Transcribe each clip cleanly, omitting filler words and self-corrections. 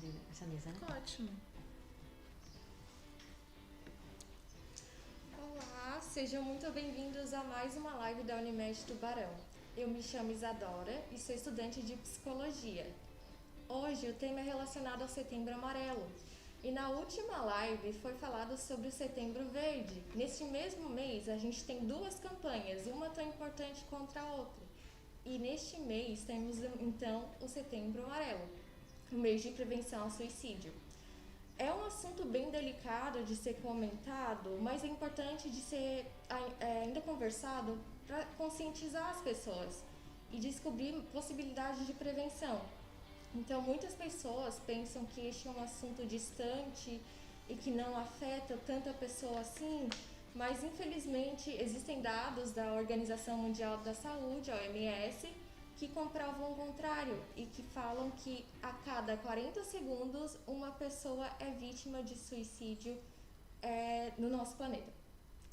abrir essa mesa, né? Ótimo. Olá, sejam muito bem-vindos a mais uma live da Unimed Tubarão. Eu me chamo Isadora e sou estudante de Psicologia. Hoje o tema é relacionado ao Setembro Amarelo. E na última live foi falado sobre o Setembro Verde. Neste mesmo mês a gente tem duas campanhas, uma tão importante contra a outra. E neste mês temos então o Setembro Amarelo, o mês de prevenção ao suicídio. É um assunto bem delicado de ser comentado, mas é importante de ser ainda conversado para conscientizar as pessoas e descobrir possibilidades de prevenção. Então, muitas pessoas pensam que este é um assunto distante e que não afeta tanto a pessoa assim, mas infelizmente existem dados da Organização Mundial da Saúde, a OMS, que comprovam o contrário e que falam que a cada 40 segundos uma pessoa é vítima de suicídio no nosso planeta.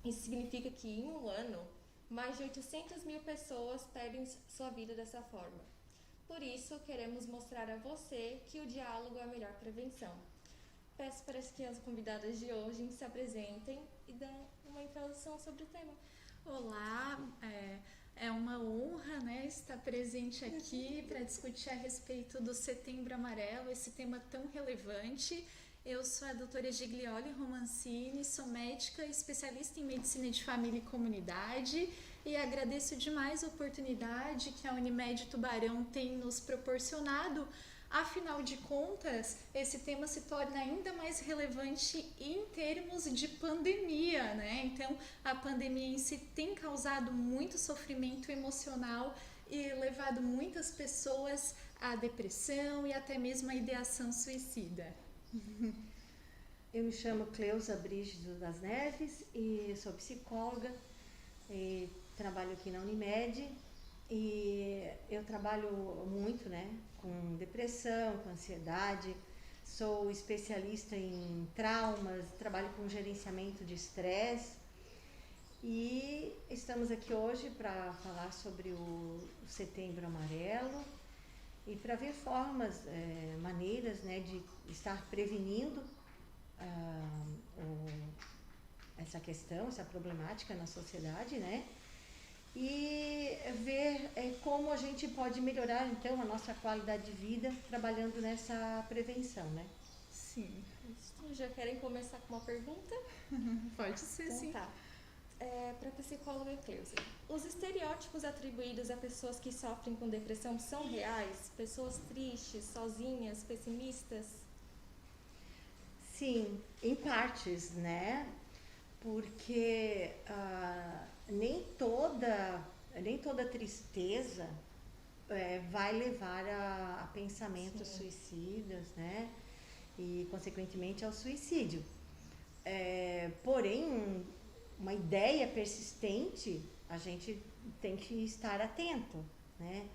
Isso significa que em um ano, mais de 800 mil pessoas perdem sua vida dessa forma. Por isso, queremos mostrar a você que o diálogo é a melhor prevenção. Peço para que as convidadas de hoje se apresentem e dêem uma introdução sobre o tema. Olá, é uma honra, né, estar presente aqui para discutir a respeito do Setembro Amarelo, esse tema tão relevante. Eu sou a doutora Giglioli Romancini, sou médica especialista em medicina de família e comunidade e agradeço demais a oportunidade que a Unimed Tubarão tem nos proporcionado. Afinal de contas, esse tema se torna ainda mais relevante em termos de pandemia, né? Então, a pandemia em si tem causado muito sofrimento emocional e levado muitas pessoas à depressão e até mesmo à ideação suicida. Eu me chamo Cleusa Brígido das Neves e sou psicóloga e trabalho aqui na Unimed e eu trabalho muito, né, com depressão, com ansiedade, sou especialista em traumas, trabalho com gerenciamento de estresse e estamos aqui hoje para falar sobre o Setembro Amarelo e para ver formas, maneiras, né, de estar prevenindo essa questão, essa problemática na sociedade, né? E ver como a gente pode melhorar então a nossa qualidade de vida trabalhando nessa prevenção, né? Sim. Já querem começar com uma pergunta? Pode ser, então, sim. Tá. Para a psicóloga Cleusa, os estereótipos atribuídos a pessoas que sofrem com depressão são reais? Pessoas tristes, sozinhas, pessimistas? Sim, em partes, né? Porque nem toda tristeza vai levar a pensamentos suicidas, né? E consequentemente ao suicídio. Porém, uma ideia persistente, a gente tem que estar atento, né?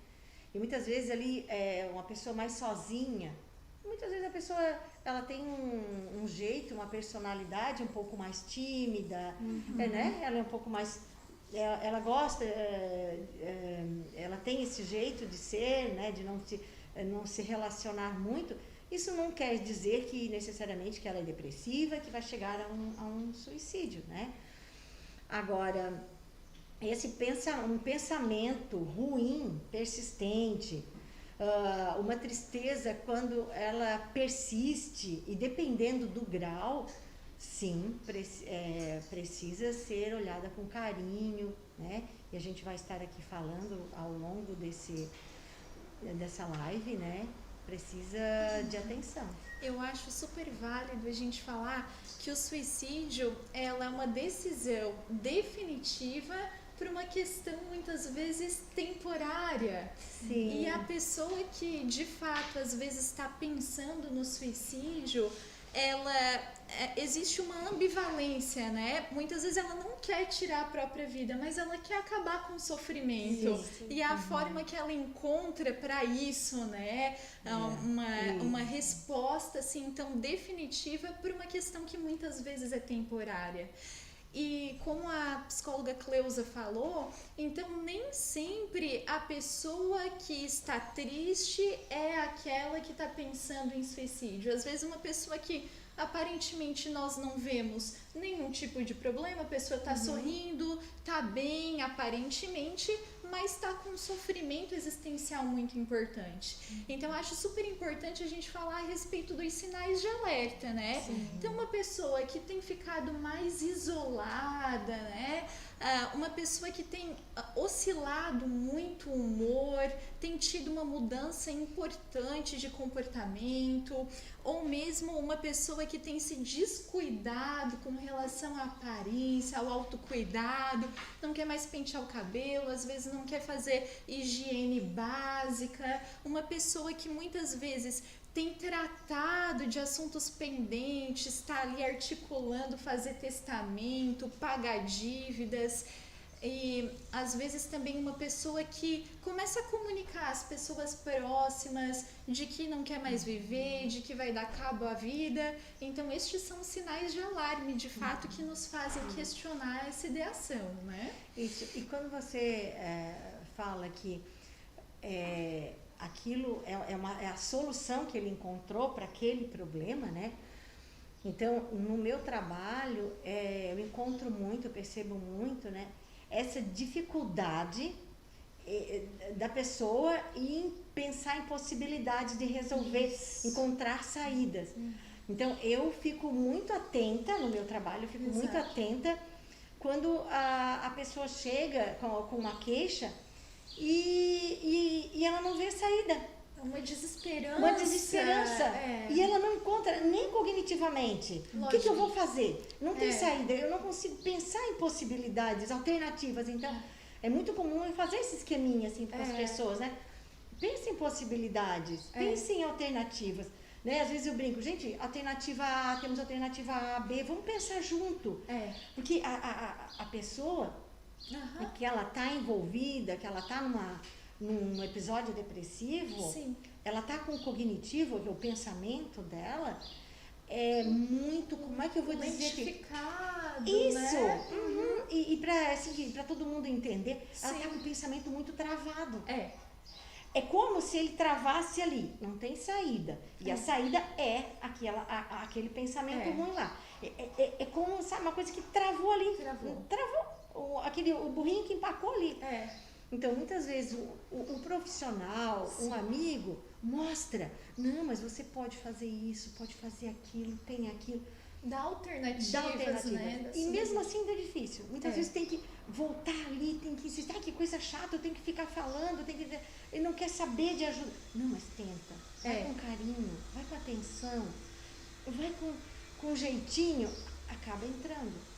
E muitas vezes ali uma pessoa mais sozinha, muitas vezes a pessoa ela tem um jeito, uma personalidade um pouco mais tímida, né? Ela é um pouco mais, ela gosta, ela tem esse jeito de ser, né? De não se relacionar muito. Isso não quer dizer que necessariamente que ela é depressiva, que vai chegar a um suicídio, né? Agora, um pensamento ruim, persistente, uma tristeza quando ela persiste e dependendo do grau, sim, precisa ser olhada com carinho, né? E a gente vai estar aqui falando ao longo dessa live, né? Precisa de atenção. Eu acho super válido a gente falar que o suicídio ela é uma decisão definitiva por uma questão muitas vezes temporária. Sim. E a pessoa que de fato às vezes está pensando no suicídio, existe uma ambivalência, né? Muitas vezes ela não quer tirar a própria vida, mas ela quer acabar com o sofrimento. Isso. E a forma que ela encontra para isso, né? Uma resposta assim tão definitiva por uma questão que muitas vezes é temporária. E como a psicóloga Cleusa falou, então nem sempre a pessoa que está triste é aquela que está pensando em suicídio. Às vezes uma pessoa que aparentemente nós não vemos nenhum tipo de problema, a pessoa está sorrindo, está bem aparentemente, mas está com um sofrimento existencial muito importante. Então acho super importante a gente falar a respeito dos sinais de alerta, né? Sim. Então uma pessoa que tem ficado mais isolada, né? Uma pessoa que tem oscilado muito o humor, tem tido uma mudança importante de comportamento, ou mesmo uma pessoa que tem se descuidado com relação à aparência, ao autocuidado, não quer mais pentear o cabelo, às vezes não quer fazer higiene básica, uma pessoa que muitas vezes tem tratado de assuntos pendentes, está ali articulando fazer testamento, pagar dívidas. E às vezes também uma pessoa que começa a comunicar às pessoas próximas de que não quer mais viver, de que vai dar cabo à vida. Então estes são sinais de alarme, de fato, que nos fazem questionar essa ideação, né? Isso. E quando você fala que aquilo é a solução que ele encontrou para aquele problema, né? Então, no meu trabalho, eu encontro muito, eu percebo muito, né? Essa dificuldade da pessoa em pensar em possibilidades de resolver, encontrar saídas. Então, eu fico muito atenta no meu trabalho, eu fico muito atenta quando a pessoa chega com uma queixa e ela não vê saída. Uma desesperança. Uma desesperança. E ela não encontra nem cognitivamente. O que eu vou fazer? Não tem saída. Eu não consigo pensar em possibilidades, alternativas. Então, é muito comum eu fazer esse esqueminha assim para as pessoas, né? Pense em possibilidades, pense em alternativas. Né? Às vezes eu brinco, gente, alternativa A, temos alternativa A, B, vamos pensar junto. Porque a pessoa que ela está envolvida, que ela está num episódio depressivo, ela está com o cognitivo, o pensamento dela é muito, como é que eu vou dizer? Identificado, isso, né? E para todo mundo entender, ela está com o pensamento muito travado. É como se ele travasse ali, não tem saída. E a saída é aquele pensamento ruim lá. É como, sabe, uma coisa que travou ali. Travou. O burrinho que empacou ali. Então, muitas vezes, o profissional, um amigo, mostra. Não, mas você pode fazer isso, pode fazer aquilo, tem aquilo. Dá alternativas, né? E mesmo assim ainda é difícil. Muitas vezes tem que voltar ali, tem que insistir. Que coisa chata, eu tenho que ficar falando, ele não quer saber de ajuda. Não, mas tenta. Vai com carinho, vai com atenção, vai com jeitinho, acaba entrando.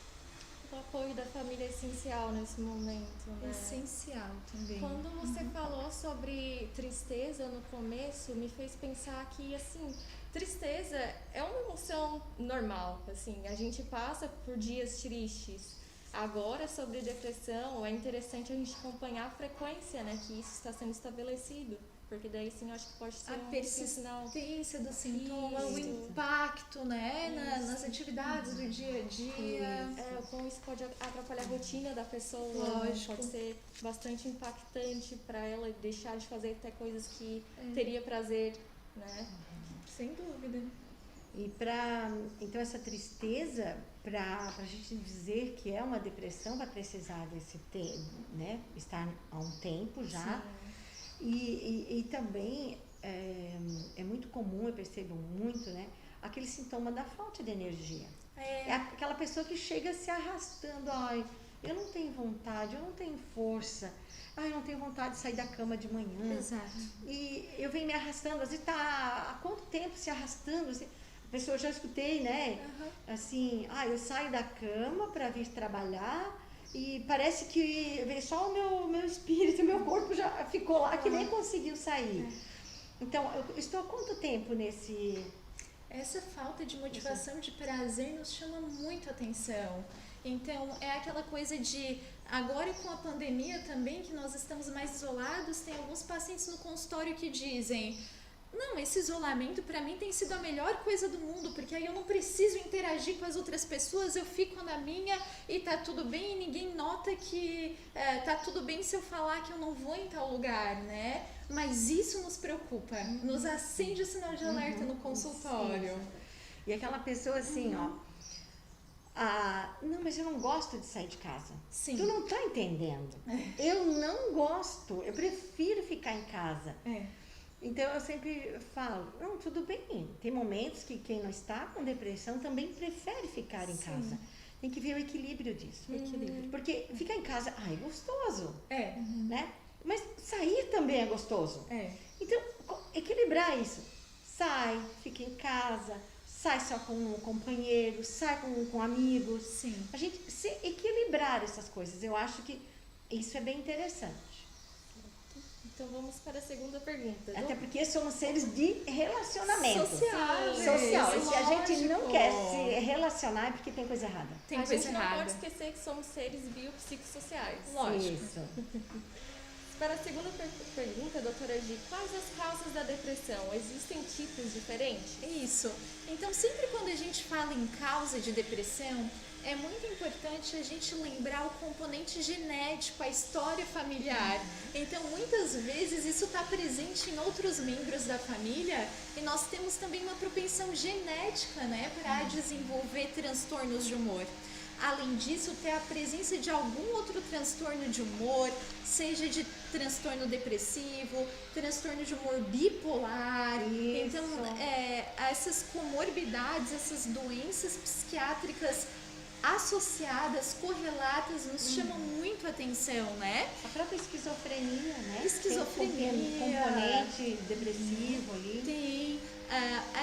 O apoio da família é essencial nesse momento, né? Essencial também. Quando você falou sobre tristeza no começo, me fez pensar que, assim, tristeza é uma emoção normal, assim, a gente passa por dias tristes. Agora, sobre depressão, é interessante a gente acompanhar a frequência, né, que isso está sendo estabelecido. Porque daí sim eu acho que pode ser a persistência do sintoma, o impacto, né, nas atividades do dia a dia. Como isso pode atrapalhar a rotina da pessoa. Lógico. Pode ser bastante impactante para ela deixar de fazer até coisas que teria prazer, né? Sem dúvida. E então essa tristeza, para a gente dizer que é uma depressão, vai precisar desse tempo, né? Estar há um tempo já. E também é muito comum, eu percebo muito, né? Aquele sintoma da falta de energia. É aquela pessoa que chega se arrastando. Ai, eu não tenho vontade, eu não tenho força. Ai, eu não tenho vontade de sair da cama de manhã. Exato. E eu venho me arrastando. Às vezes está há quanto tempo se arrastando? Assim, a pessoa, eu já escutei, né? Assim, eu saio da cama para vir trabalhar. E parece que veio só o meu espírito, o meu corpo já ficou lá, que nem conseguiu sair. Então, eu estou há quanto tempo nesse... Essa falta de motivação, de prazer, nos chama muito a atenção. Então, é aquela coisa de... Agora, com a pandemia também, que nós estamos mais isolados, tem alguns pacientes no consultório que dizem... Não, esse isolamento para mim tem sido a melhor coisa do mundo, porque aí eu não preciso interagir com as outras pessoas, eu fico na minha e tá tudo bem, e ninguém nota que tá tudo bem se eu falar que eu não vou em tal lugar, né? Mas isso nos preocupa, nos acende o sinal de alerta no consultório. Sim. E aquela pessoa assim, ó, não, mas eu não gosto de sair de casa. Sim. Tu não tá entendendo. Eu não gosto, eu prefiro ficar em casa. Então eu sempre falo, não, tudo bem. Tem momentos que quem não está com depressão também prefere ficar em casa. Tem que ver o equilíbrio disso. Porque ficar em casa, é gostoso. Né? Mas sair também é gostoso. Então, equilibrar isso. Sai, fica em casa, sai só com um companheiro, sai com amigos. Sim. A gente se equilibrar essas coisas, eu acho que isso é bem interessante. Então vamos para a segunda pergunta. Até porque somos seres de relacionamento. Social. E se a gente não quer se relacionar é porque tem coisa errada. Tem a coisa gente errada. não pode esquecer que somos seres biopsicossociais. Lógico. Isso. Para a segunda pergunta, doutora Gi, quais as causas da depressão? Existem tipos diferentes? Isso. Então, sempre quando a gente fala em causa de depressão, é muito importante a gente lembrar o componente genético, a história familiar. Então, muitas vezes isso está presente em outros membros da família e nós temos também uma propensão genética, né, para desenvolver transtornos de humor. Além disso, ter a presença de algum outro transtorno de humor, seja de transtorno depressivo, transtorno de humor bipolar. Isso. Então, essas comorbidades, essas doenças psiquiátricas associadas, correlatas, nos chamam muito a atenção, né? A própria esquizofrenia, né? Esquizofrenia. Tem um componente depressivo ali. Tem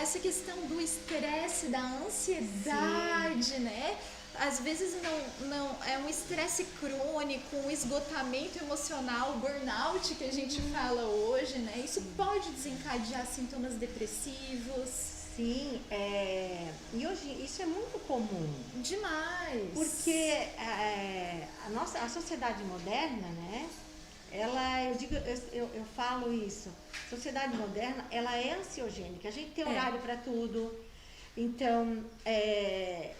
essa questão do estresse, da ansiedade, né? Às vezes não é um estresse crônico, um esgotamento emocional, burnout que a gente fala hoje, né? Isso pode desencadear sintomas depressivos. Sim, e hoje isso é muito comum. Demais. Porque a sociedade moderna, né? Eu falo isso. A sociedade moderna, ela é ansiogênica. A gente tem horário para tudo. Então,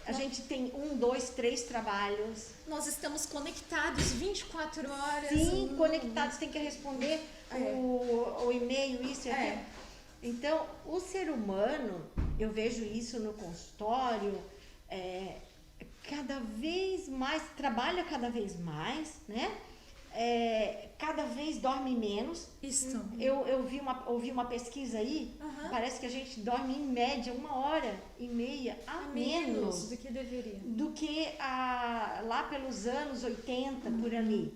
a gente tem 1, 2, 3 trabalhos. Nós estamos conectados 24 horas. Sim, conectados, tem que responder o e-mail, isso e aquilo. Então, o ser humano, eu vejo isso no consultório, cada vez mais, trabalha cada vez mais, né? Cada vez dorme menos. Isso. Eu ouvi uma pesquisa aí, parece que a gente dorme em média 1h30 a menos do que deveria. do que lá pelos anos 80, por ali,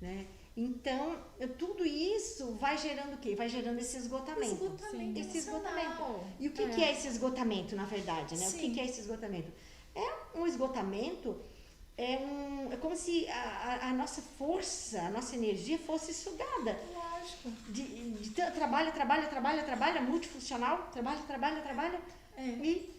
né? Então, tudo isso vai gerando o quê? Vai gerando esse esgotamento. Esse esgotamento. E o que é esse esgotamento, na verdade, né? O que é esse esgotamento? É um esgotamento, é como se a nossa força, a nossa energia fosse sugada. Lógico. Trabalha, multifuncional, trabalha, e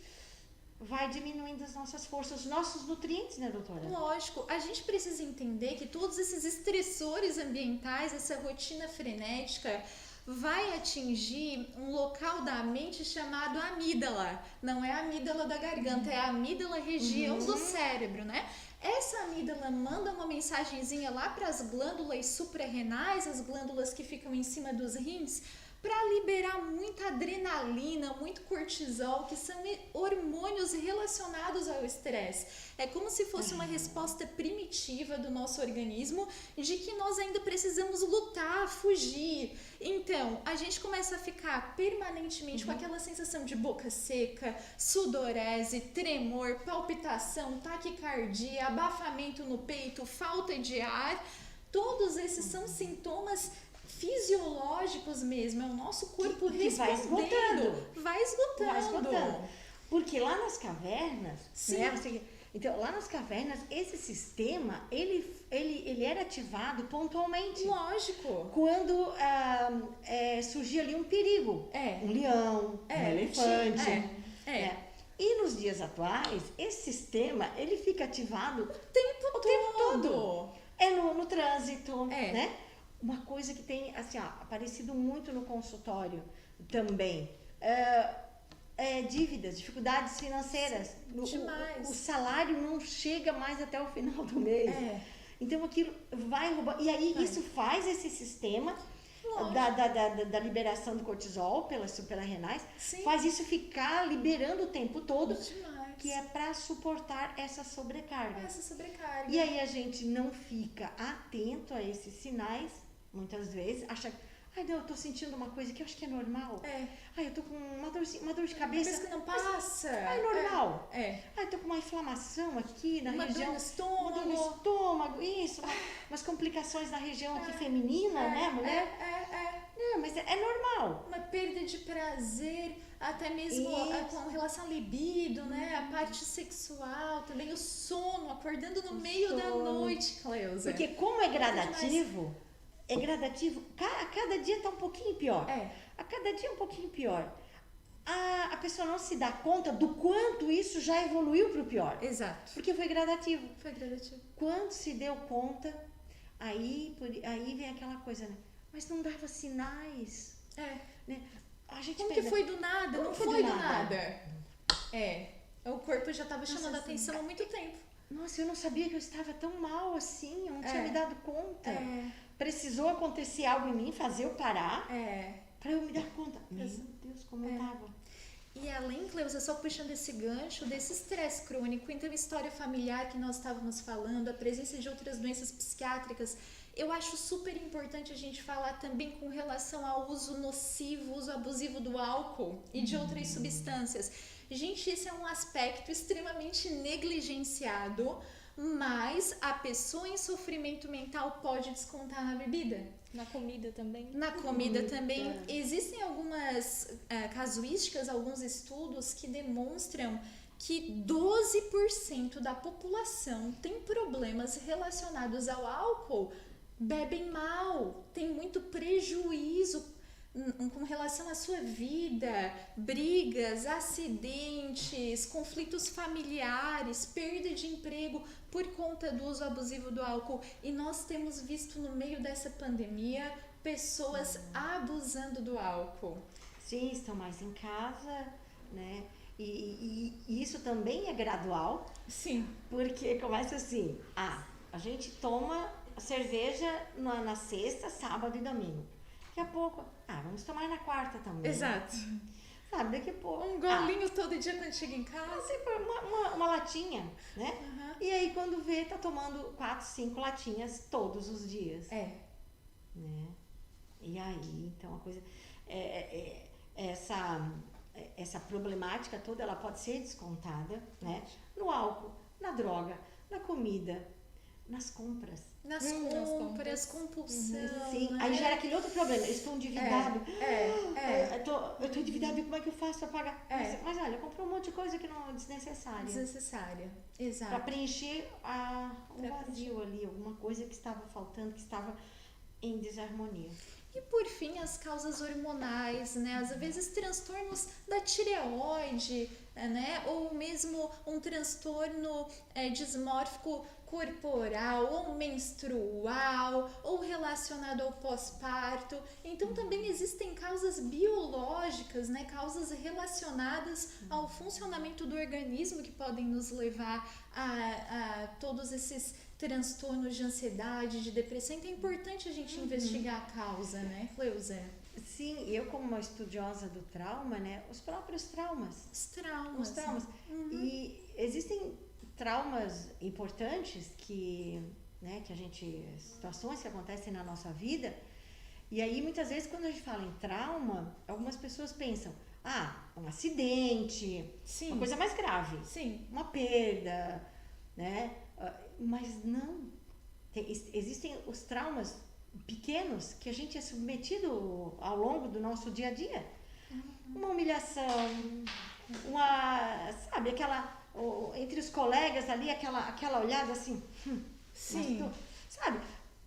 vai diminuindo as nossas forças, os nossos nutrientes, né, doutora? Lógico, a gente precisa entender que todos esses estressores ambientais, essa rotina frenética, vai atingir um local da mente chamado amígdala. Não é a amígdala da garganta, é a amígdala, região do cérebro, né? Essa amígdala manda uma mensagenzinha lá para as glândulas suprarrenais, as glândulas que ficam em cima dos rins, para liberar muita adrenalina, muito cortisol, que são hormônios relacionados ao estresse. É como se fosse uma resposta primitiva do nosso organismo de que nós ainda precisamos lutar, fugir. Então, a gente começa a ficar permanentemente com aquela sensação de boca seca, sudorese, tremor, palpitação, taquicardia, abafamento no peito, falta de ar. Todos esses são sintomas fisiológicos mesmo, é o nosso corpo respondendo. Vai esgotando. Porque lá nas cavernas, né, então lá nas cavernas, esse sistema, ele era ativado pontualmente. Lógico. Quando surgia ali um perigo, um leão, um elefante. E nos dias atuais, esse sistema, ele fica ativado o tempo todo. É no trânsito, né? Uma coisa que tem, assim, aparecido muito no consultório, também. Dívidas, dificuldades financeiras. Demais. O salário não chega mais até o final do mês. Então aquilo vai roubar. E aí isso faz esse sistema da liberação do cortisol pelas suprarrenais, faz isso ficar liberando o tempo todo. Demais. Que é para suportar essa sobrecarga. E aí a gente não fica atento a esses sinais, muitas vezes, acha, não, eu tô sentindo uma coisa que eu acho que é normal. Eu tô com uma dor de cabeça. Parece que não passa. É normal. Eu tô com uma inflamação aqui na região. Uma dor no estômago, isso. Umas complicações na região aqui feminina, né, mulher? Mas é normal. Uma perda de prazer, até mesmo com relação à libido, né? A parte sexual, também o sono, acordando no meio da noite, Cleusa. Porque como é gradativo, a cada dia tá um pouquinho pior. A cada dia um pouquinho pior. A pessoa não se dá conta do quanto isso já evoluiu pro pior. Exato. Porque foi gradativo. Quando se deu conta, aí vem aquela coisa, né? Mas não dava sinais. Né? A gente Como que foi do nada? Não foi do nada. O corpo já estava chamando a atenção há muito tempo. Nossa, eu não sabia que eu estava tão mal assim, eu não tinha me dado conta. Precisou acontecer algo em mim, fazer eu parar, para eu me dar conta. Meu Deus, como eu estava. E além, Cleusa, só puxando esse gancho desse estresse crônico, então história familiar que nós estávamos falando, a presença de outras doenças psiquiátricas, eu acho super importante a gente falar também com relação ao uso nocivo, uso abusivo do álcool e de outras substâncias. Gente, esse é um aspecto extremamente negligenciado, mas a pessoa em sofrimento mental pode descontar na bebida. Na comida também. Existem algumas casuísticas, alguns estudos que demonstram que 12% da população tem problemas relacionados ao álcool, bebem mal, tem muito prejuízo com relação à sua vida, brigas, acidentes, conflitos familiares, perda de emprego por conta do uso abusivo do álcool. E nós temos visto no meio dessa pandemia pessoas abusando do álcool. Sim, estão mais em casa, né? E isso também é gradual. Sim. Porque começa assim, a gente toma cerveja na sexta, sábado e domingo. Daqui a pouco, vamos tomar na quarta também. Exato. Sabe, daqui a pouco... Um golinho todo dia quando chega em casa. Sempre uma latinha, né? E aí quando vê, tá tomando 4, 5 latinhas todos os dias. Né? E aí, então a coisa... Essa problemática toda, ela pode ser descontada, né? No álcool, na droga, na comida, nas compras. Nas compras, compulsão. Sim, né? aí gera aquele outro problema. Eu estou endividado. Eu tô endividado e como é que eu faço para pagar? Mas olha, eu comprei um monte de coisa que não é desnecessária. Exato. Para preencher um vazio ali, alguma coisa que estava faltando, que estava em desarmonia. E por fim, as causas hormonais, né? Às vezes transtornos da tireoide, né? Ou mesmo um transtorno dismórfico corporal, ou menstrual, ou relacionado ao pós-parto. Então também existem causas biológicas, né? Causas relacionadas ao funcionamento do organismo que podem nos levar a todos esses transtornos de ansiedade, de depressão. Então é importante a gente investigar a causa, né, Cleusa? Sim, eu como uma estudiosa do trauma, né, os próprios traumas. Os traumas. E existem traumas importantes que a gente, situações que acontecem na nossa vida, e aí muitas vezes quando a gente fala em trauma, algumas pessoas pensam, um acidente, Sim. Uma coisa mais grave, Sim. Uma perda, né? Mas não, existem os traumas pequenos que a gente é submetido ao longo do nosso dia a dia. Uma humilhação, sabe, entre os colegas ali, aquela olhada assim, Sim. Sabe,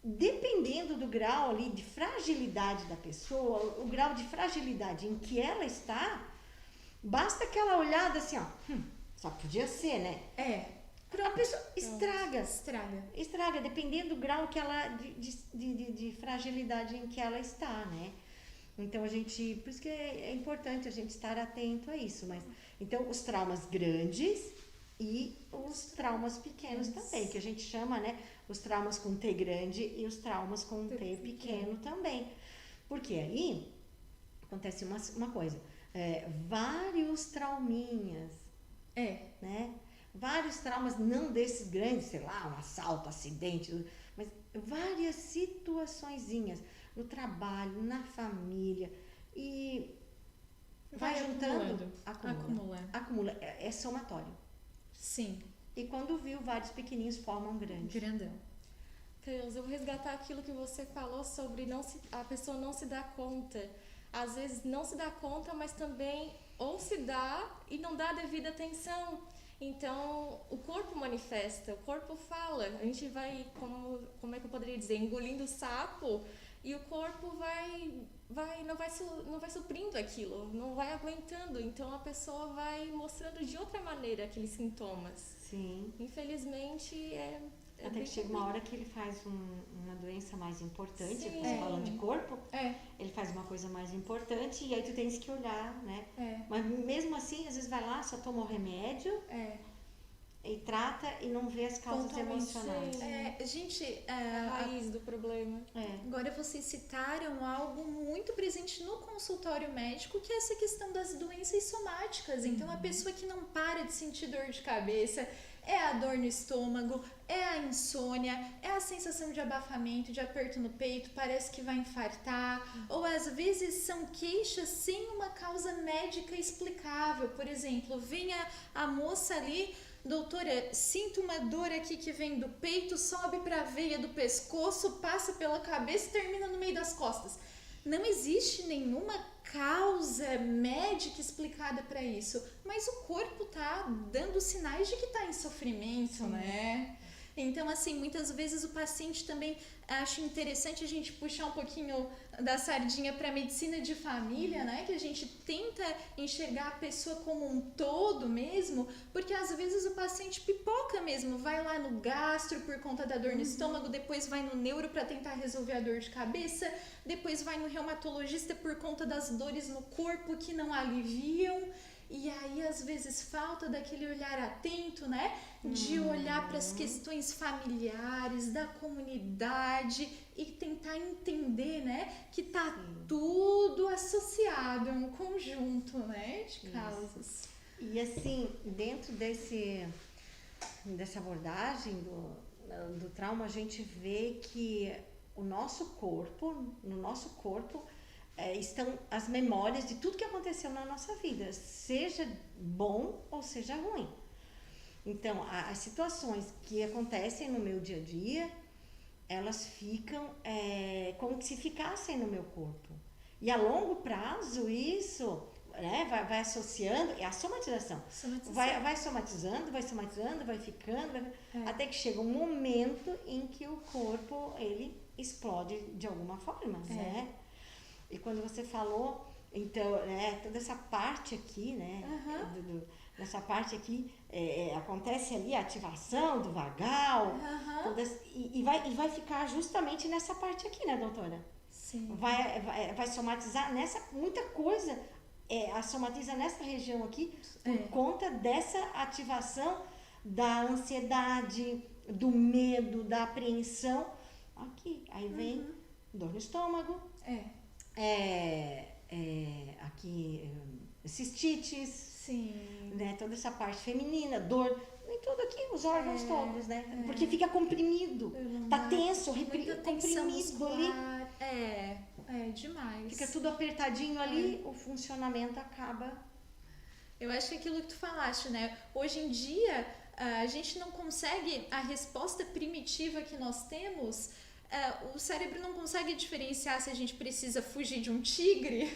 dependendo do grau ali de fragilidade da pessoa, o grau de fragilidade em que ela está, basta aquela olhada assim, só podia ser, né? A pessoa estraga, dependendo do grau que ela de fragilidade em que ela está, né? Então, por isso que é importante a gente estar atento a isso. Mas, então, os traumas grandes e os traumas pequenos também, que a gente chama, né? Os traumas com T grande e os traumas com T pequeno também. Porque aí acontece uma coisa, vários trauminhas, né? Vários traumas, não desses grandes, sei lá, um assalto, acidente, mas várias situaçõezinhas no trabalho, na família, e vai juntando, acumula, é somatório. Sim. E quando viu, vários pequenininhos formam um grande. Grandão. Deus, eu vou resgatar aquilo que você falou sobre a pessoa não se dar conta. Às vezes não se dá conta, mas também ou se dá e não dá a devida atenção. Então, o corpo manifesta, o corpo fala. A gente vai, como é que eu poderia dizer, engolindo o sapo, e o corpo não vai suprindo aquilo, não vai aguentando. Então, a pessoa vai mostrando de outra maneira aqueles sintomas. Sim. Infelizmente, até que chega uma hora que ele faz uma doença mais importante, você falando de corpo, ele faz uma coisa mais importante e aí tu tens que olhar, né? Mas mesmo assim, às vezes vai lá, só toma o remédio e trata e não vê as causas emocionais. Gente, a raiz do problema. Agora vocês citaram algo muito presente no consultório médico, que é essa questão das doenças somáticas. Então, a pessoa que não para de sentir dor de cabeça, é a dor no estômago, é a insônia, é a sensação de abafamento, de aperto no peito, parece que vai infartar, ou às vezes são queixas sem uma causa médica explicável. Por exemplo, vem a moça ali, doutora, sinto uma dor aqui que vem do peito, sobe para a veia do pescoço, passa pela cabeça e termina no meio das costas. Não existe nenhuma causa médica explicada para isso, mas o corpo tá dando sinais de que tá em sofrimento, né? Então, assim, muitas vezes o paciente também acha interessante a gente puxar um pouquinho da sardinha para a medicina de família, né? Que a gente tenta enxergar a pessoa como um todo mesmo, porque às vezes o paciente pipoca mesmo, vai lá no gastro por conta da dor no estômago, depois vai no neuro para tentar resolver a dor de cabeça, depois vai no reumatologista por conta das dores no corpo que não aliviam. E aí, às vezes, falta daquele olhar atento, né? De olhar para as questões familiares, da comunidade e tentar entender, né? Que tá tudo associado, é um conjunto, né? De causas. E assim, dentro dessa abordagem do trauma, a gente vê que no nosso corpo, estão as memórias de tudo que aconteceu na nossa vida, seja bom ou seja ruim. Então, as situações que acontecem no meu dia a dia, elas ficam como se ficassem no meu corpo. E a longo prazo, isso, né, vai associando, é a somatização. Vai somatizando, vai ficando, até que chega um momento em que o corpo, ele explode de alguma forma, né? E quando você falou, então, toda essa parte aqui, né? Nessa parte aqui, acontece ali a ativação do vagal, e vai ficar justamente nessa parte aqui, né, doutora? Sim. Vai somatizar muita coisa, somatiza nessa região aqui, por conta dessa ativação da ansiedade, do medo, da apreensão. Aqui, aí vem dor no estômago. Aqui cistites, né? Toda essa parte feminina, dor em tudo aqui, os órgãos todos, né? Porque fica comprimido, tá tenso, comprimido ali. Demais. Fica tudo apertadinho ali, o funcionamento acaba. Eu acho que aquilo que tu falaste, né? Hoje em dia, a gente não consegue, a resposta primitiva que nós temos, o cérebro não consegue diferenciar se a gente precisa fugir de um tigre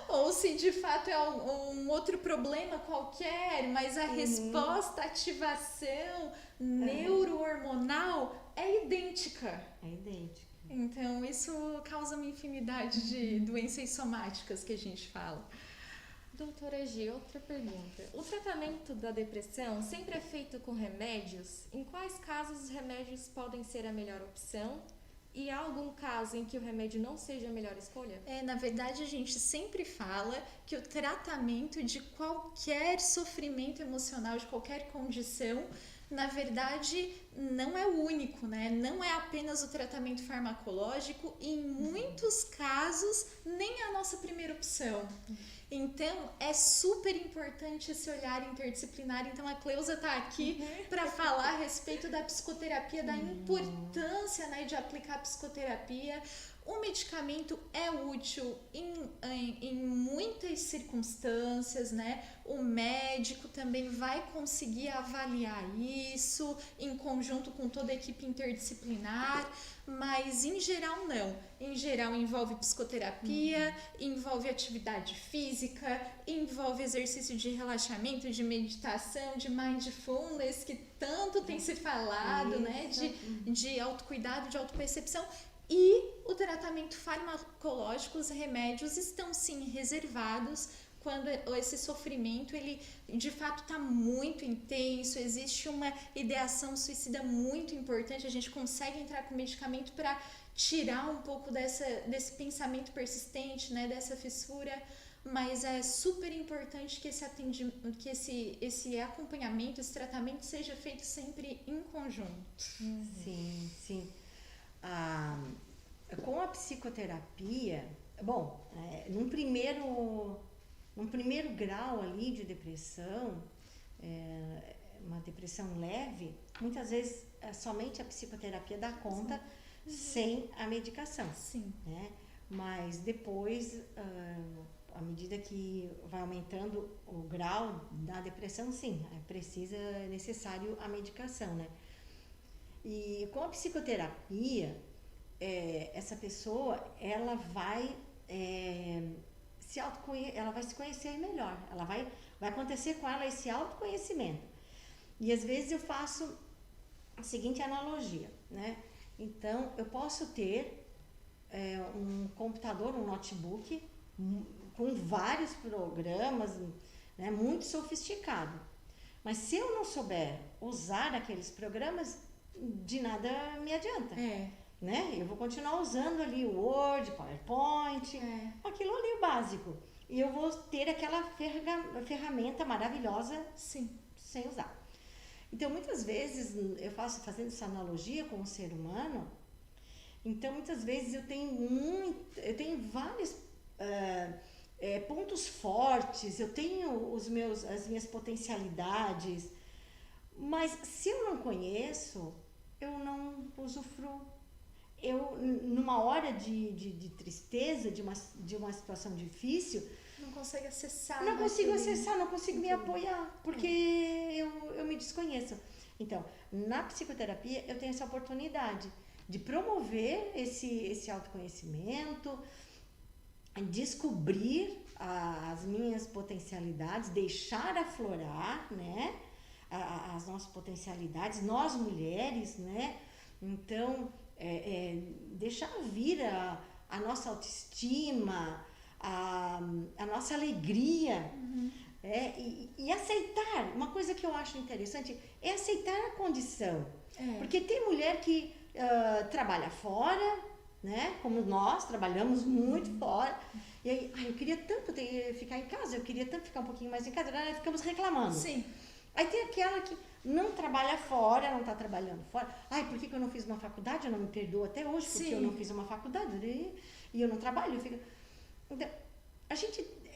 ou se de fato é um outro problema qualquer, mas a resposta, a ativação neurohormonal é idêntica. Então, isso causa uma infinidade de doenças somáticas que a gente fala. Doutora G, outra pergunta. O tratamento da depressão sempre é feito com remédios? Em quais casos os remédios podem ser a melhor opção? E há algum caso em que o remédio não seja a melhor escolha? Na verdade, a gente sempre fala que o tratamento de qualquer sofrimento emocional, de qualquer condição, na verdade, não é o único, né? Não é apenas o tratamento farmacológico e, em muitos casos, nem é a nossa primeira opção. Então, é super importante esse olhar interdisciplinar. Então, a Cleusa está aqui para falar a respeito da psicoterapia, da importância, né, de aplicar a psicoterapia. O medicamento é útil em muitas circunstâncias, né? O médico também vai conseguir avaliar isso em conjunto com toda a equipe interdisciplinar, mas em geral não. Em geral envolve psicoterapia, envolve atividade física, envolve exercício de relaxamento, de meditação, de mindfulness, que tanto tem se falado, né? De autocuidado, de autopercepção. E o tratamento farmacológico, os remédios estão sim reservados quando esse sofrimento ele de fato está muito intenso, existe uma ideação suicida muito importante, a gente consegue entrar com medicamento para tirar um pouco desse pensamento persistente, né, dessa fissura, mas é super importante que esse acompanhamento, esse tratamento seja feito sempre em conjunto. Sim, sim. Com a psicoterapia, bom, num primeiro grau ali de depressão, uma depressão leve, muitas vezes somente a psicoterapia dá conta sem a medicação. Sim. Né? Mas depois, à medida que vai aumentando o grau da depressão, sim, é necessário a medicação, né? E com a psicoterapia, essa pessoa, ela vai ela vai se conhecer melhor, vai acontecer com ela esse autoconhecimento. E às vezes eu faço a seguinte analogia, né? Então, eu posso ter um computador, um notebook, com vários programas, né, muito sofisticado. Mas se eu não souber usar aqueles programas, de nada me adianta. Né? Eu vou continuar usando ali o Word, PowerPoint, aquilo ali o básico. E eu vou ter aquela ferramenta maravilhosa sem usar. Então, muitas vezes, fazendo essa analogia com o ser humano, então, muitas vezes eu tenho vários pontos fortes, eu tenho as minhas potencialidades, mas se eu não conheço, eu não usufruo. Eu, numa hora de tristeza, de uma situação difícil, não consigo acessar. Não consigo me apoiar, porque eu me desconheço. Então, na psicoterapia, eu tenho essa oportunidade de promover esse autoconhecimento, descobrir as minhas potencialidades, deixar aflorar, né, as nossas potencialidades, nós mulheres, né? Então, deixar vir a nossa autoestima, a nossa alegria, e aceitar. Uma coisa que eu acho interessante é aceitar a condição. Porque tem mulher que trabalha fora, né? Como nós trabalhamos muito fora, e aí, eu queria tanto ficar em casa, eu queria tanto ficar um pouquinho mais em casa, nós ficamos reclamando. Sim. Aí tem aquela que não trabalha fora, não está trabalhando fora. Por que eu não fiz uma faculdade? Eu não me perdoo até hoje, porque eu não fiz uma faculdade e eu não trabalho. Então,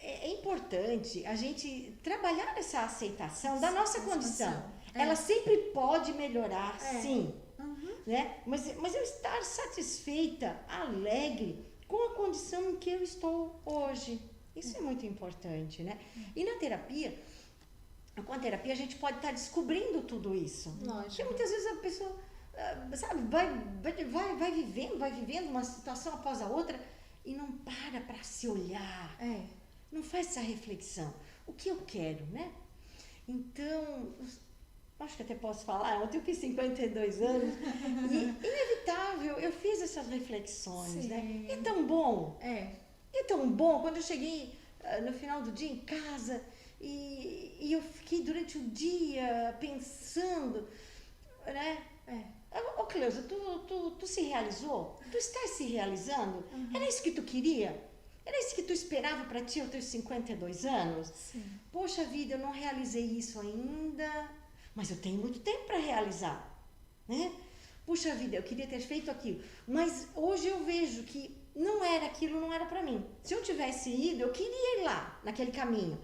é importante a gente trabalhar essa aceitação da nossa condição. Ela sempre pode melhorar, sim. Né? Mas eu estar satisfeita, alegre com a condição em que eu estou hoje. Isso é muito importante, né? E na terapia, com a terapia a gente pode estar descobrindo tudo isso. Lógico. Porque muitas vezes a pessoa, sabe, vai vivendo uma situação após a outra e não para se olhar. Não faz essa reflexão. O que eu quero, né? Então, acho que até posso falar, eu tenho 52 anos e inevitável, eu fiz essas reflexões, né? É tão bom. É tão bom quando eu cheguei no final do dia em casa e eu fiquei durante o dia pensando, né? Ô Cleusa, tu se realizou? Tu estás se realizando? Era isso que tu queria? Era isso que tu esperava para ti aos teus 52 anos? Sim. Poxa vida, eu não realizei isso ainda, mas eu tenho muito tempo para realizar, né? Puxa vida, eu queria ter feito aquilo, mas hoje eu vejo que não era aquilo, não era para mim. Se eu tivesse ido, eu queria ir lá, naquele caminho.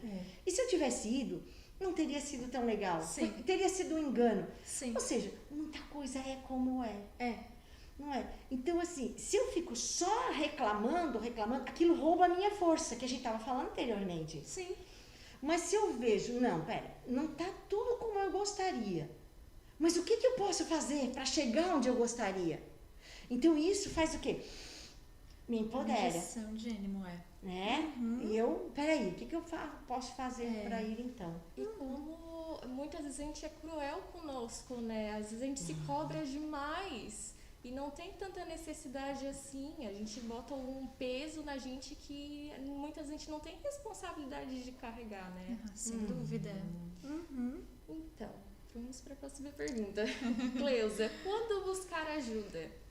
E se eu tivesse ido, não teria sido tão legal. Sim. Teria sido um engano. Sim. Ou seja, muita coisa é como é. Não é? Então, assim, se eu fico só reclamando, aquilo rouba a minha força, que a gente estava falando anteriormente. Sim. Mas se eu vejo, não tá tudo como eu gostaria. Mas o que eu posso fazer para chegar onde eu gostaria? Então, isso faz o quê? Me empodera. Injeção de ânimo, Né? E eu, peraí, o que eu posso fazer para ir então? E como muitas vezes a gente é cruel conosco, né? Às vezes a gente se cobra demais e não tem tanta necessidade assim. A gente bota um peso na gente que muitas vezes a gente não tem responsabilidade de carregar, né? Sem dúvida. Então, vamos para a próxima pergunta. Cleusa, quando buscar ajuda?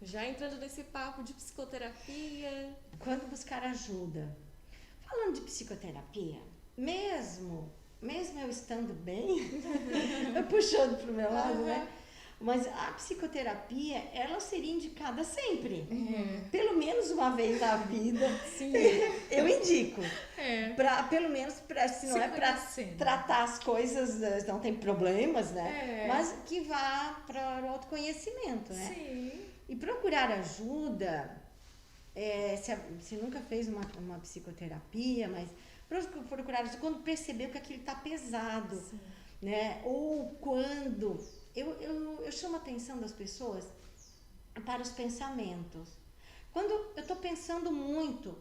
Já entrando nesse papo de psicoterapia. Quando buscar ajuda? Falando de psicoterapia, mesmo eu estando bem, eu puxando pro meu lado, né? Mas a psicoterapia, ela seria indicada sempre. Pelo menos uma vez na vida. Sim. Eu indico. Pelo menos, se não é para tratar as coisas, não tem problemas, né? Mas que vá para o autoconhecimento, né? Sim. E procurar ajuda, se nunca fez uma psicoterapia, mas procurar ajuda quando percebeu que aquilo está pesado, né? Ou quando... Eu chamo a atenção das pessoas para os pensamentos. Quando eu estou pensando muito,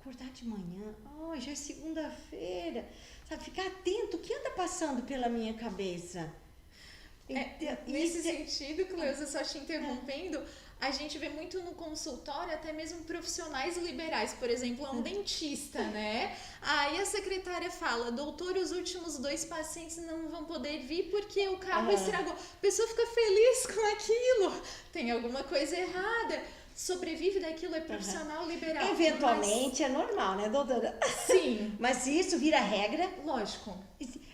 acordar de manhã, já é segunda-feira, sabe? Ficar atento, o que anda passando pela minha cabeça? Nesse sentido, Cleusa, só te interrompendo, a gente vê muito no consultório até mesmo profissionais liberais, por exemplo, um dentista, né? Aí a secretária fala, doutor, os últimos 2 pacientes não vão poder vir porque o carro estragou. A pessoa fica feliz com aquilo, tem alguma coisa errada. Sobrevive daquilo, é profissional liberal. Eventualmente é normal, né, doutora? Sim. Mas se isso vira regra... Lógico.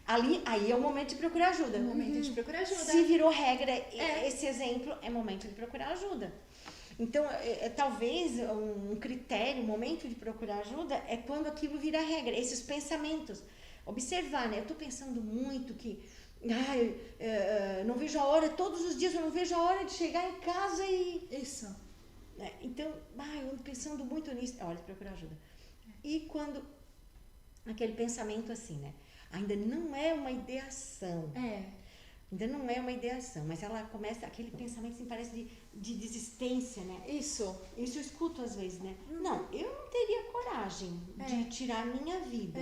Aí é o momento de procurar ajuda. Se virou regra, esse exemplo é momento de procurar ajuda. Então, talvez um critério, um momento de procurar ajuda é quando aquilo vira regra, esses pensamentos. Observar, né? Eu tô pensando muito que... não vejo a hora, todos os dias eu não vejo a hora de chegar em casa e... Isso. Então, eu ando pensando muito nisso. Olha, procurar ajuda. E quando aquele pensamento assim, né? Ainda não é uma ideação. Ainda não é uma ideação, mas ela começa, aquele pensamento assim, parece de desistência, né? Isso eu escuto às vezes, né? Não, eu não teria coragem de tirar a minha vida.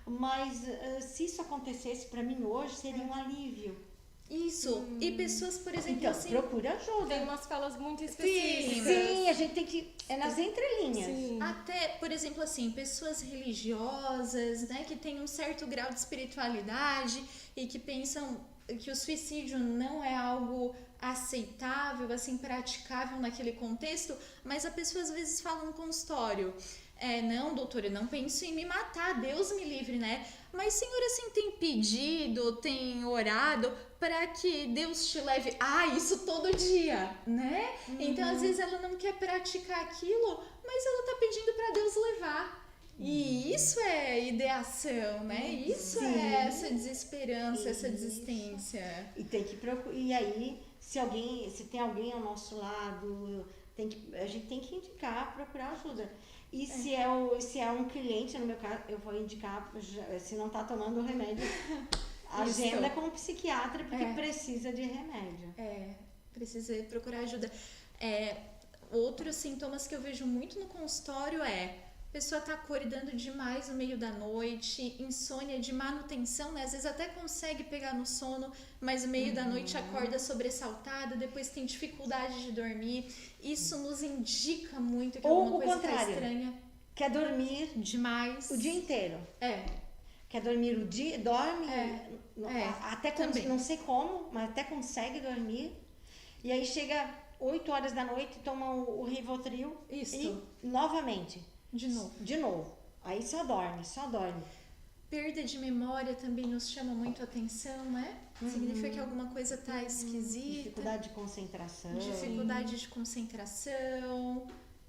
Mas se isso acontecesse para mim hoje, seria um alívio. Isso. E pessoas, por exemplo, então, assim... procura ajuda. Tem umas falas muito específicas. Sim, a gente tem que... É nas entrelinhas. Sim. Até, por exemplo, assim, pessoas religiosas, né, que têm um certo grau de espiritualidade e que pensam que o suicídio não é algo aceitável, assim, praticável naquele contexto, mas a pessoa às vezes fala no consultório... não, doutora, eu não penso em me matar, Deus me livre, né? Mas, senhora, assim, tem pedido, tem orado para que Deus te leve isso todo dia, né? Então, às vezes, ela não quer praticar aquilo, mas ela tá pedindo para Deus levar. E isso é ideação, né? Isso é essa desesperança, essa desistência. E tem que procurar. E aí, se tem alguém ao nosso lado, a gente tem que indicar, procurar ajuda. E se é um cliente, no meu caso, eu vou indicar, se não está tomando o remédio, agenda com o psiquiatra, porque precisa de remédio. Precisa procurar ajuda. Outros sintomas que eu vejo muito no consultório a pessoa tá acordando demais no meio da noite, insônia de manutenção, né? Às vezes até consegue pegar no sono, mas no meio da noite acorda sobressaltada, depois tem dificuldade de dormir. Isso nos indica muito que alguma coisa tá estranha. Quer dormir demais o dia inteiro. quer dormir o dia, dorme, até também. não sei como, mas até consegue dormir. E aí chega 8 horas da noite, toma o Rivotril e novamente. De novo. Aí só dorme. Perda de memória também nos chama muito a atenção, né? Significa que alguma coisa tá esquisita. Dificuldade de concentração. Dificuldade de concentração.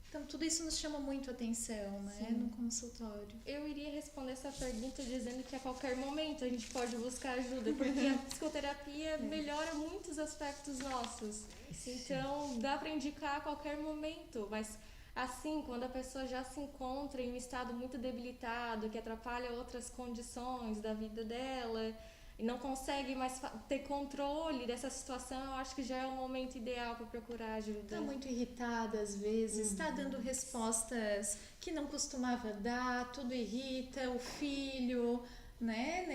Então, tudo isso nos chama muito a atenção, né? No consultório. Eu iria responder essa pergunta dizendo que a qualquer momento a gente pode buscar ajuda, porque a psicoterapia melhora muitos aspectos nossos. Então, dá para indicar a qualquer momento, mas assim, quando a pessoa já se encontra em um estado muito debilitado, que atrapalha outras condições da vida dela, e não consegue mais ter controle dessa situação, eu acho que já é o momento ideal para procurar ajuda. Está muito irritada às vezes, está dando respostas que não costumava dar, tudo irrita, o filho, né?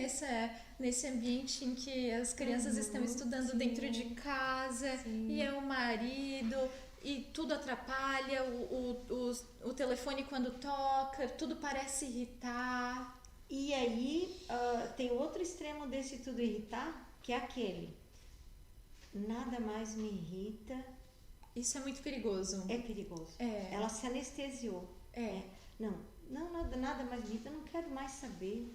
Nesse ambiente em que as crianças estão estudando dentro de casa, e é o marido, e tudo atrapalha, o telefone quando toca, tudo parece irritar. E aí, tem outro extremo desse tudo irritar, que é aquele. Nada mais me irrita. Isso é muito perigoso. É perigoso. Ela se anestesiou. Não, nada mais me irrita, eu não quero mais saber.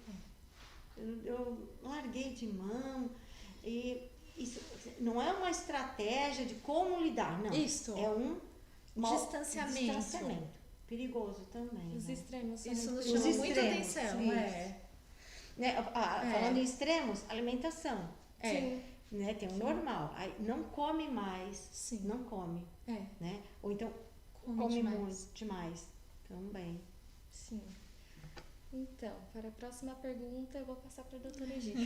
Eu larguei de mão. E isso não é uma estratégia de como lidar, não. Isso. É um distanciamento. Perigoso também. Os extremos são isso nos muito chama muita atenção. Falando em extremos, alimentação. Sim. Né? Tem o normal. Aí não come mais. Sim. Não come. Né? Ou então come muito demais. Também. Sim. Então, para a próxima pergunta, eu vou passar para a doutora Giga.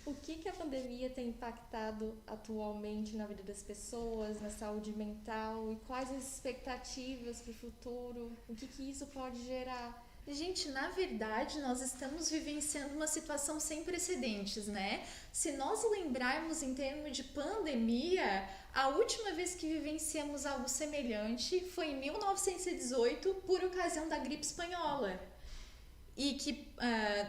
O que a pandemia tem impactado atualmente na vida das pessoas, na saúde mental, e quais as expectativas para o futuro? O que isso pode gerar? Gente, na verdade, nós estamos vivenciando uma situação sem precedentes, né? Se nós lembrarmos em termos de pandemia, a última vez que vivenciamos algo semelhante foi em 1918, por ocasião da gripe espanhola. E que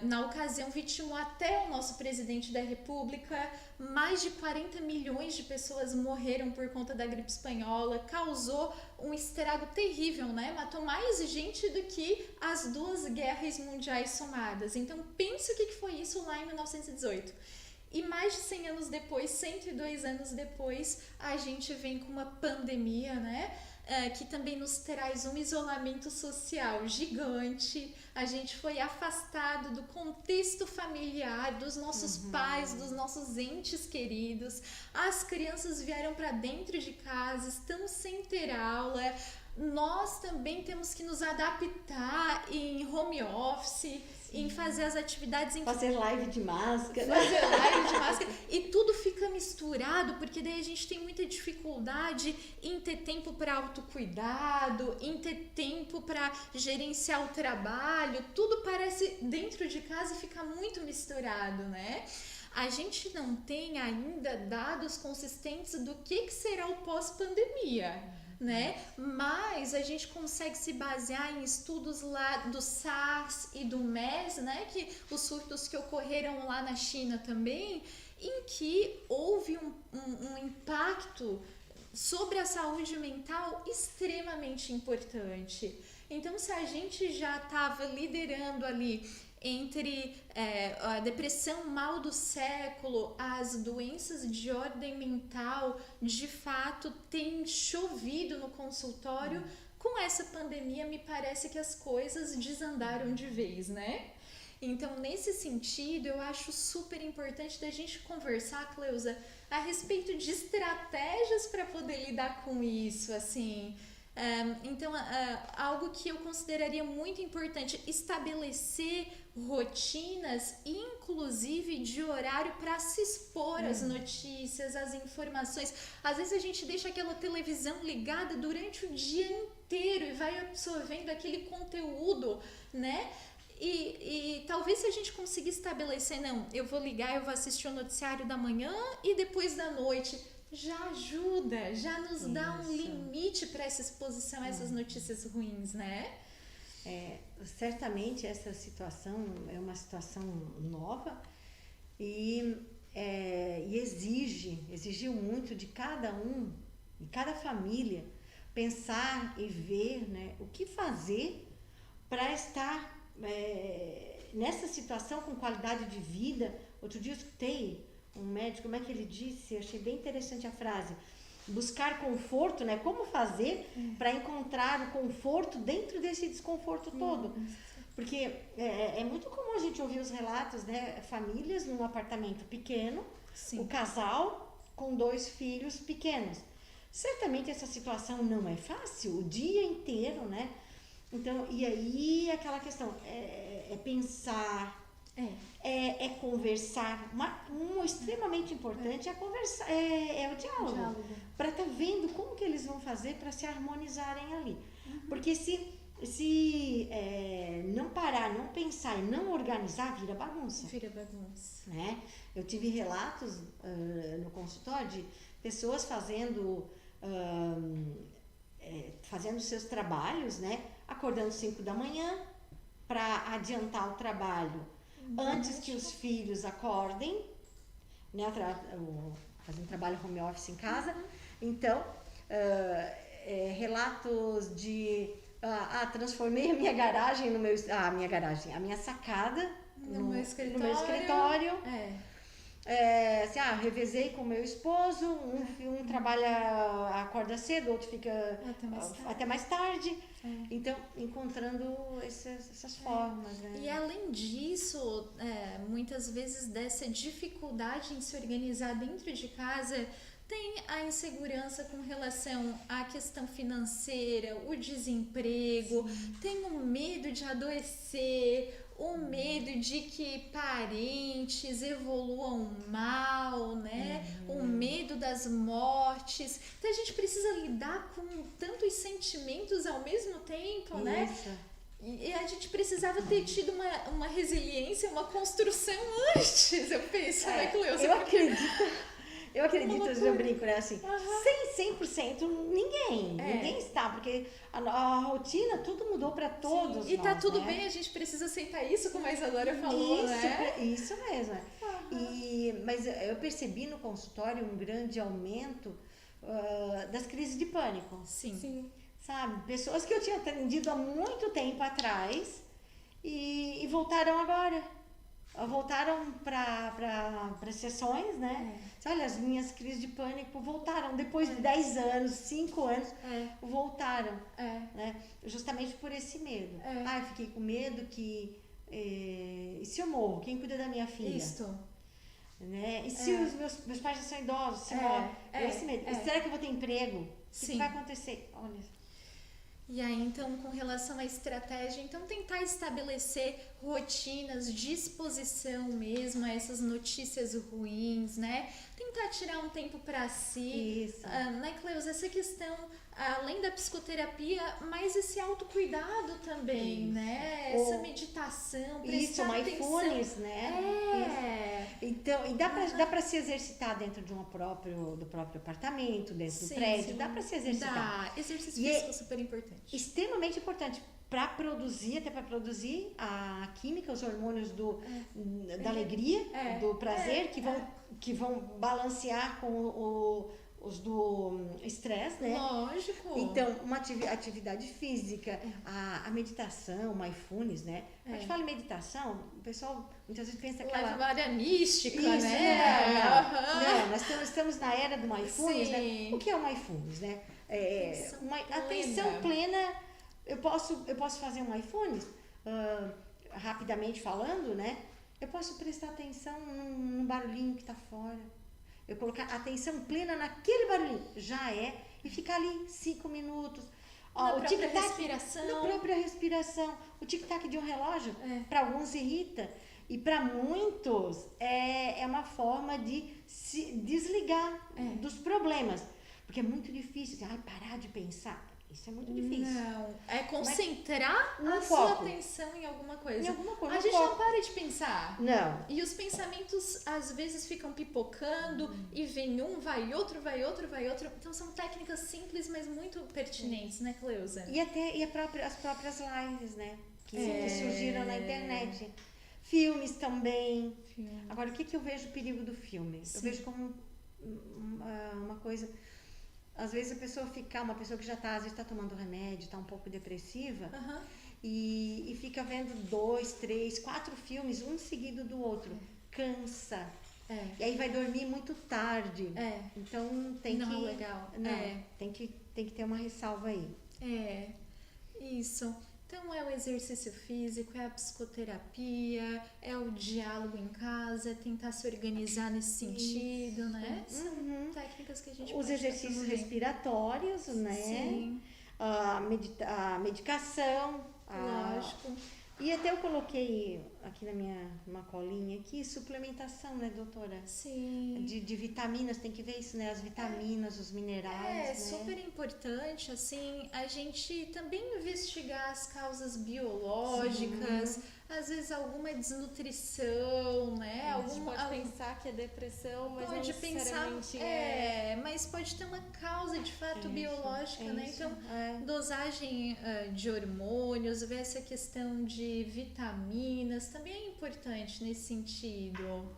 na ocasião vitimou até o nosso presidente da República. Mais de 40 milhões de pessoas morreram por conta da gripe espanhola, causou um estrago terrível, né? Matou mais gente do que as 2 guerras mundiais somadas. Então pense o que foi isso lá em 1918. E mais de 100 anos depois, 102 anos depois, a gente vem com uma pandemia, né? Que também nos traz um isolamento social gigante. A gente foi afastado do contexto familiar, dos nossos pais, dos nossos entes queridos. As crianças vieram para dentro de casa, estão sem ter aula. Nós também temos que nos adaptar em home office, em fazer as atividades em fazer live de máscara. E tudo fica misturado, porque daí a gente tem muita dificuldade em ter tempo para autocuidado, em ter tempo para gerenciar o trabalho. Tudo parece dentro de casa e fica muito misturado, né? A gente não tem ainda dados consistentes do que será o pós-pandemia. Né? Mas a gente consegue se basear em estudos lá do SARS e do MERS, né? Que os surtos que ocorreram lá na China também, em que houve um impacto sobre a saúde mental extremamente importante. Então, se a gente já estava liderando ali entre a depressão mal do século, as doenças de ordem mental, de fato, tem chovido no consultório. Com essa pandemia, me parece que as coisas desandaram de vez, né? Então, nesse sentido, eu acho super importante da gente conversar, Cleusa, a respeito de estratégias para poder lidar com isso, assim. Então, algo que eu consideraria muito importante, estabelecer rotinas, inclusive de horário, para se expor às notícias, às informações. Às vezes a gente deixa aquela televisão ligada durante o dia inteiro e vai absorvendo aquele conteúdo, né? E talvez se a gente conseguir estabelecer, não, eu vou ligar, eu vou assistir o noticiário da manhã e depois da noite, já ajuda, já nos dá um limite para essa exposição a essas notícias ruins, né? Certamente essa situação é uma situação nova e exigiu muito de cada um, de cada família, pensar e ver, né, o que fazer para estar nessa situação com qualidade de vida. Outro dia eu escutei um médico, como é que ele disse, eu achei bem interessante a frase, buscar conforto, né? Como fazer para encontrar o conforto dentro desse desconforto todo. Porque é muito comum a gente ouvir os relatos, né? Famílias num apartamento pequeno, Sim. o casal com 2 filhos pequenos. Certamente essa situação não é fácil, o dia inteiro, né? Então, e aí aquela questão, pensar, é conversar. Um extremamente importante é conversar, é o diálogo. Para estar vendo como que eles vão fazer para se harmonizarem ali. Porque se não parar, não pensar e não organizar, vira bagunça. Vira bagunça. Né? Eu tive relatos no consultório de pessoas fazendo seus trabalhos, né? Acordando 5 da manhã para adiantar o trabalho antes que os filhos acordem, né? Fazendo trabalho home office em casa. Então, relatos de transformei a minha garagem a minha sacada no meu escritório. Revezei com o meu esposo, um trabalha, acorda cedo, outro fica até mais tarde. Então, encontrando essas formas. Né? E além disso, muitas vezes dessa dificuldade em se organizar dentro de casa, tem a insegurança com relação à questão financeira, o desemprego, tem o medo de adoecer, o medo de que parentes evoluam mal, né? O medo das mortes. Então a gente precisa lidar com tantos sentimentos ao mesmo tempo, né? E a gente precisava ter tido uma resiliência, uma construção antes, eu penso, né, Cleusa? Eu acredito, eu brinco, né, assim, sem 100% ninguém está, porque a rotina, tudo mudou para todos. E nós, tá tudo bem, a gente precisa aceitar isso, como a Isadora falou, né? Isso mesmo. Mas eu percebi no consultório um grande aumento das crises de pânico. Sim. Sabe, pessoas que eu tinha atendido há muito tempo atrás e voltaram agora. Voltaram para sessões, né? Olha, as minhas crises de pânico voltaram. Depois de 10 anos, 5 anos, voltaram. Né? Justamente por esse medo. Eu fiquei com medo que... e se eu morro? Quem cuida da minha filha? Né? E se os meus pais já são idosos? Esse medo. Será que eu vou ter emprego? O que vai acontecer? Olha... E aí, então, com relação à estratégia, então tentar estabelecer rotinas, disposição mesmo a essas notícias ruins, né? Tentar tirar um tempo para si. Isso. Né, Cleusa, essa questão, além da psicoterapia, mas esse autocuidado também, né? Essa meditação, prestar atenção. Mindfulness, né? Então, e dá para se exercitar dentro do próprio apartamento, dentro do prédio, dá para se exercitar. Exercício físico é super importante. Extremamente importante para produzir a química, os hormônios da alegria, do prazer, que vão balancear com os do estresse, né? Lógico. Então, uma atividade física, a meditação, o mindfulness, né? A gente fala em meditação, o pessoal muitas vezes pensa que leva uma área mística, isso, né? Não, nós estamos na era do mindfulness, né? O que é o mindfulness, né? Atenção plena. Eu posso fazer um mindfulness, rapidamente falando, né? Eu posso prestar atenção num barulhinho que está fora. Eu colocar atenção plena naquele barulhinho. E ficar ali 5 minutos. Na própria respiração. O tic-tac de um relógio, para alguns irrita. E para muitos é uma forma de se desligar dos problemas. Porque é muito difícil parar de pensar. Isso é muito difícil. Não, é concentrar no a foco. sua atenção em alguma coisa. Em alguma coisa, A no gente foco. não para de pensar. Não. E os pensamentos às vezes ficam pipocando e vem um, vai outro, vai outro, vai outro. Então são técnicas simples, mas muito pertinentes, né, Cleusa? E até as próprias lives, né? Que surgiram na internet. Filmes também. Agora, o que eu vejo o perigo do filme? Sim. Eu vejo como uma coisa... Às vezes a pessoa fica, uma pessoa que já está, às vezes está tomando remédio, está um pouco depressiva, e fica vendo 2, 3, 4 filmes, um seguido do outro. Cansa. E aí vai dormir muito tarde. Então tem não que... é legal. Não, tem que ter uma ressalva aí. Isso. Então é o exercício físico, é a psicoterapia, é o diálogo em casa, é tentar se organizar nesse sentido, né? São técnicas que a gente Os pode exercícios fazer. respiratórios, né? Sim, A medicação. lógico. E até eu coloquei aqui uma colinha aqui, suplementação, né, doutora? Sim. De vitaminas, tem que ver isso, né? As vitaminas, os minerais, né? Super importante, assim, a gente também investigar as causas biológicas, às vezes alguma desnutrição, né? A gente pode pensar que é depressão, mas pode não pensar, necessariamente mas pode ter uma causa de fato biológica, né? isso, Então, dosagem de hormônios, ver essa questão de vitaminas, também é importante nesse sentido.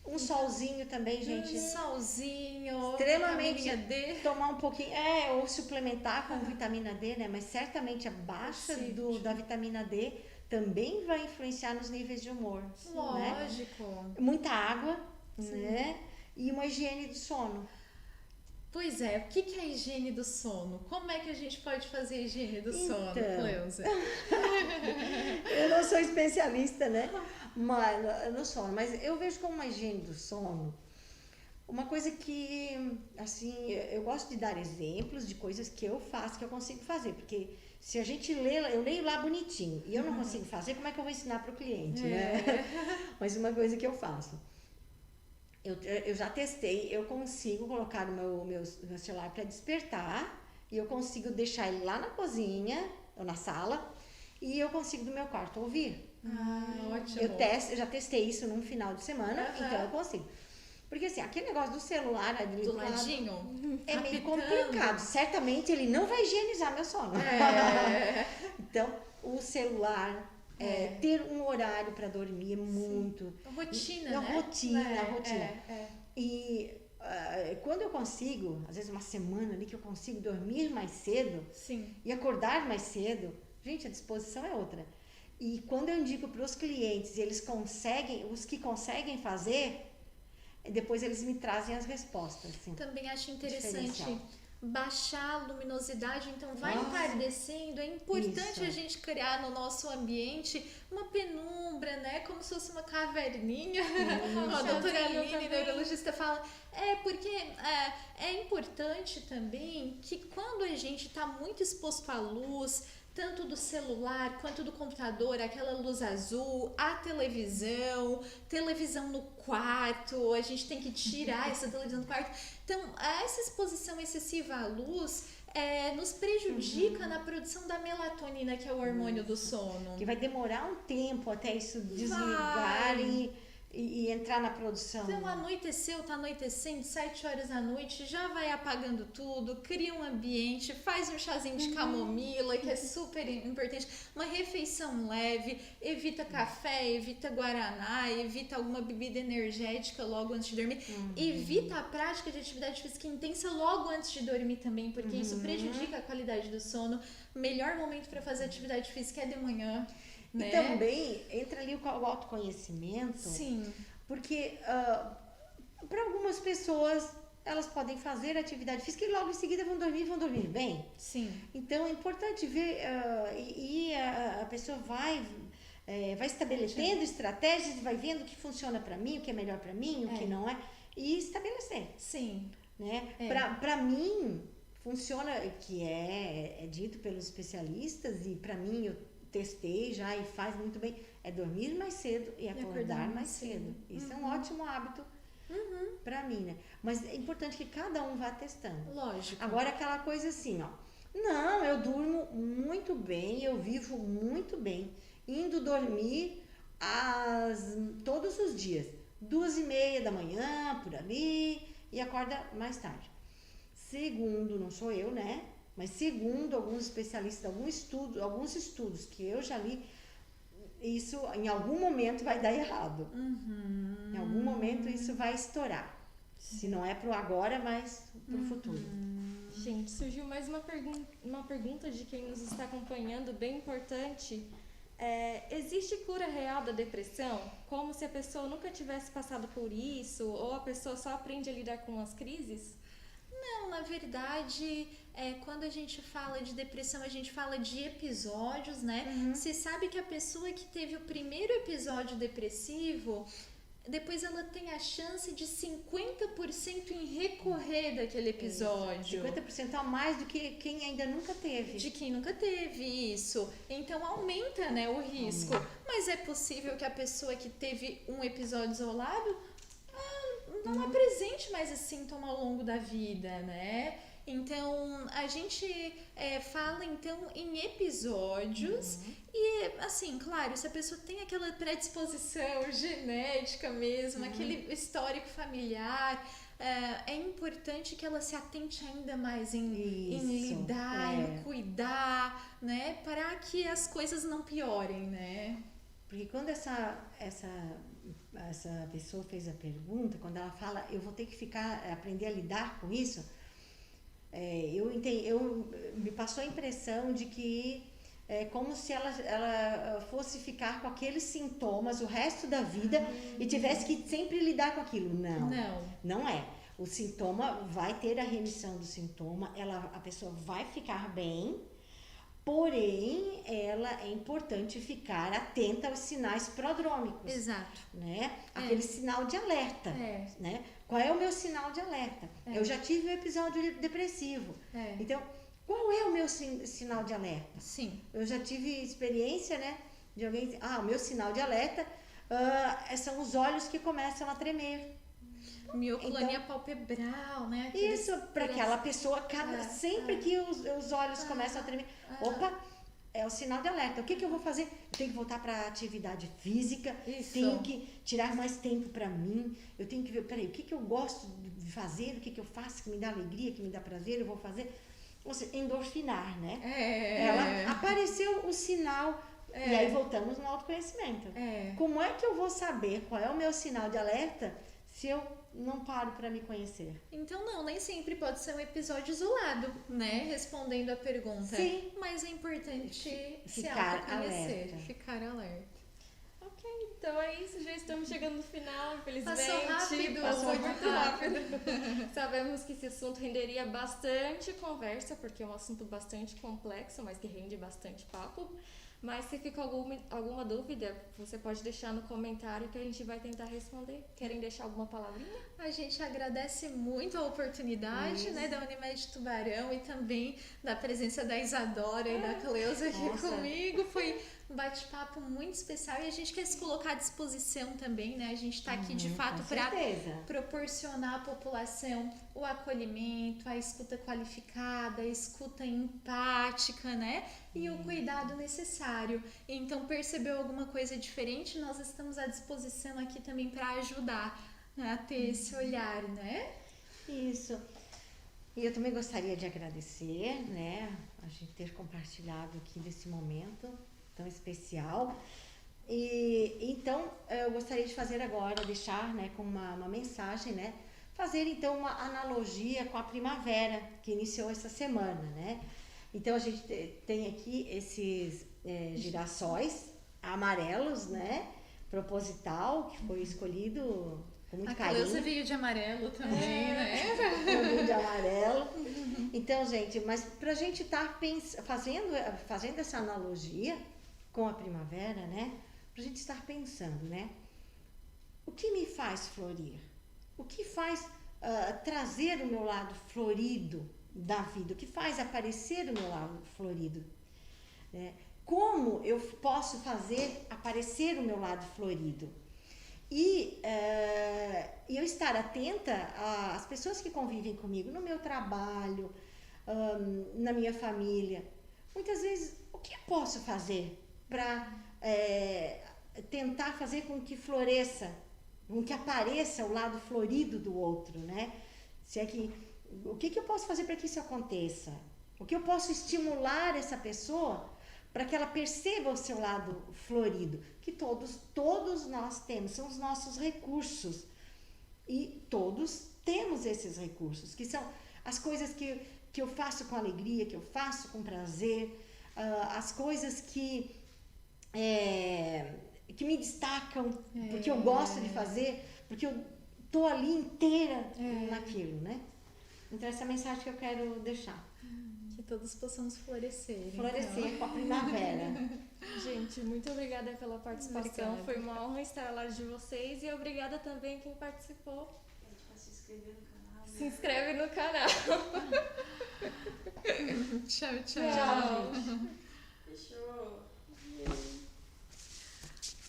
Um solzinho também, gente. Solzinho, Extremamente vitamina D. tomar um pouquinho, ou suplementar com vitamina D, né? Mas certamente a baixa da vitamina D também vai influenciar nos níveis de humor. Lógico. Né? Muita água, né? E uma higiene do sono. Pois é, o que é a higiene do sono? Como é que a gente pode fazer a higiene do sono, Cleusa? Eu não sou especialista, né? No sono, mas eu vejo como uma higiene do sono uma coisa que, assim, eu gosto de dar exemplos de coisas que eu faço, que eu consigo fazer, porque se a gente lê, eu leio lá bonitinho e eu não consigo fazer, como é que eu vou ensinar para o cliente, né? Mas uma coisa que eu faço, eu já testei, eu consigo colocar o meu celular para despertar e eu consigo deixar ele lá na cozinha ou na sala e eu consigo do meu quarto ouvir. Ótimo. Eu já testei isso num final de semana, então eu consigo. Porque assim, aquele negócio do celular ali do ladinho é meio complicado. Certamente ele não vai higienizar meu sono. Então, o celular, ter um horário para dormir é muito. Rotina, né? Rotina. E quando eu consigo, às vezes uma semana ali que eu consigo dormir mais cedo e acordar mais cedo, gente, a disposição é outra. E quando eu indico para os clientes, eles conseguem, os que conseguem fazer, depois eles me trazem as respostas. Assim, também acho interessante baixar a luminosidade, então vai entardecendo. É importante a gente criar no nosso ambiente uma penumbra, né? Como se fosse uma caverninha. A doutora Aline, neurologista, fala. Porque é importante também que quando a gente está muito exposto à luz, tanto do celular quanto do computador, aquela luz azul, a televisão no quarto, a gente tem que tirar essa televisão do quarto. Então, essa exposição excessiva à luz nos prejudica na produção da melatonina, que é o hormônio do sono. Que vai demorar um tempo até isso desligar e entrar na produção. Então, anoiteceu, tá anoitecendo, 7 horas da noite, já vai apagando tudo, cria um ambiente, faz um chazinho de camomila, que é super importante, uma refeição leve, evita café, evita guaraná, evita alguma bebida energética logo antes de dormir, evita a prática de atividade física intensa logo antes de dormir também, porque isso prejudica a qualidade do sono. Melhor momento para fazer atividade física é de manhã. E também entra ali o autoconhecimento. Sim. Porque para algumas pessoas elas podem fazer atividade física e logo em seguida vão dormir bem. Sim. Então é importante ver a pessoa vai estabelecendo estratégias, vai vendo o que funciona para mim, o que é melhor para mim, o que não é, e estabelecer. Sim. Né? Para mim funciona, que é dito pelos especialistas, e para mim eu testei já e faz muito bem, é dormir mais cedo e acordar mais cedo. Isso é um ótimo hábito para mim, né? Mas é importante que cada um vá testando. Lógico. Agora aquela coisa assim, Não, eu durmo muito bem, eu vivo muito bem, indo dormir todos os dias, 2:30 da manhã, por ali, e acorda mais tarde. Segundo, não sou eu, né? Mas segundo alguns especialistas, alguns estudos que eu já li, isso em algum momento vai dar errado. Em algum momento isso vai estourar. Se não é pro agora, mas pro futuro. Gente, surgiu mais uma pergunta de quem nos está acompanhando, bem importante. Existe cura real da depressão? Como se a pessoa nunca tivesse passado por isso, ou a pessoa só aprende a lidar com as crises? Não, na verdade, quando a gente fala de depressão, a gente fala de episódios, né? Se sabe que a pessoa que teve o primeiro episódio depressivo, depois ela tem a chance de 50% em recorrer daquele episódio. 50% a mais do que quem ainda nunca teve. De quem nunca teve isso. Então aumenta, né, o risco. Mas é possível que a pessoa que teve um episódio isolado não apresente mais esse sintoma ao longo da vida, né? Então, a gente fala então em episódios e, assim, claro, se a pessoa tem aquela predisposição genética mesmo, aquele histórico familiar, é importante que ela se atente ainda mais em lidar, em cuidar, né? Para que as coisas não piorem, né? Porque quando essa pessoa fez a pergunta, quando ela fala, eu vou ter que aprender a lidar com isso, me passou a impressão de que é como se ela fosse ficar com aqueles sintomas o resto da vida e tivesse que sempre lidar com aquilo. Não é. O sintoma vai ter a remissão do sintoma, a pessoa vai ficar bem, porém, é importante ficar atenta aos sinais prodrômicos. Exato. Né? Aquele sinal de alerta. Né? Qual é o meu sinal de alerta? Eu já tive um episódio depressivo. Então, qual é o meu sinal de alerta? Sim. Eu já tive experiência, né, de alguém... o meu sinal de alerta são os olhos que começam a tremer. Mioclônia palpebral, né? Isso, para aquela pessoa, sempre que os olhos começam a tremer, opa, é o sinal de alerta. O que eu vou fazer? Eu tenho que voltar para a atividade física, tenho que tirar mais tempo para mim, eu tenho que ver, peraí, o que eu gosto de fazer, o que eu faço que me dá alegria, que me dá prazer, eu vou fazer. Ou seja, endorfinar, né? Ela apareceu o sinal, e aí voltamos no autoconhecimento. Como é que eu vou saber qual é o meu sinal de alerta se eu não paro para me conhecer? Então nem sempre pode ser um episódio isolado, né? Respondendo a pergunta. Sim. Mas é importante ficar se autoconhecer, alerta. Ficar alerta. Ok, então é isso, já estamos chegando no final, infelizmente. Passou muito rápido. Sabemos que esse assunto renderia bastante conversa, porque é um assunto bastante complexo, mas que rende bastante papo. Mas se ficou alguma dúvida, você pode deixar no comentário que a gente vai tentar responder. Querem deixar alguma palavrinha? A gente agradece muito a oportunidade, né, da Unimed Tubarão e também da presença da Isadora e da Cleusa aqui comigo. Foi um bate-papo muito especial e a gente quer se colocar à disposição também, né? A gente está aqui de fato para proporcionar à população o acolhimento, a escuta qualificada, a escuta empática, né? E o cuidado necessário. Então, percebeu alguma coisa diferente? Nós estamos à disposição aqui também para ajudar, né, a ter esse olhar, né? Isso. E eu também gostaria de agradecer, né, a gente ter compartilhado aqui desse momento tão especial. E então eu gostaria de fazer agora, deixar, né, com uma mensagem, né, fazer então uma analogia com a primavera que iniciou essa semana, né? Então a gente tem aqui esses girassóis amarelos, né, proposital, que foi escolhido com muito carinho. A Cleusa veio de amarelo também, né? Eu vim de amarelo. Então, gente, mas pra gente estar fazendo essa analogia com a primavera, né? Pra gente estar pensando, né? O que me faz florir? O que faz trazer o meu lado florido da vida? O que faz aparecer o meu lado florido? Como eu posso fazer aparecer o meu lado florido? E eu estar atenta às pessoas que convivem comigo no meu trabalho, na minha família. Muitas vezes, o que eu posso fazer para tentar fazer com que floresça, com que apareça o lado florido do outro, né? O que eu posso fazer para que isso aconteça? O que eu posso estimular essa pessoa para que ela perceba o seu lado florido? Que todos nós temos, são os nossos recursos. E todos temos esses recursos, que são as coisas que eu faço com alegria, que eu faço com prazer, as coisas que me destacam, porque eu gosto de fazer, porque eu tô ali inteira naquilo, né? Então essa é a mensagem que eu quero deixar. Que todos possamos florescer. Florescer então. com a primavera. Gente, muito obrigada pela participação. Obrigada. Foi uma honra estar ao lado de vocês e obrigada também quem participou. Se inscrever no canal. Se inscreve no canal. Tchau, tchau. Tchau. Fechou.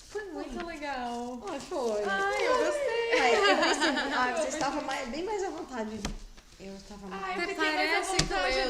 Foi muito legal. Foi. Ai, eu gostei. Eu percebi. Você estava bem mais à vontade. Eu estava mais... Ai, eu Até fiquei mais à parece que vontade. eu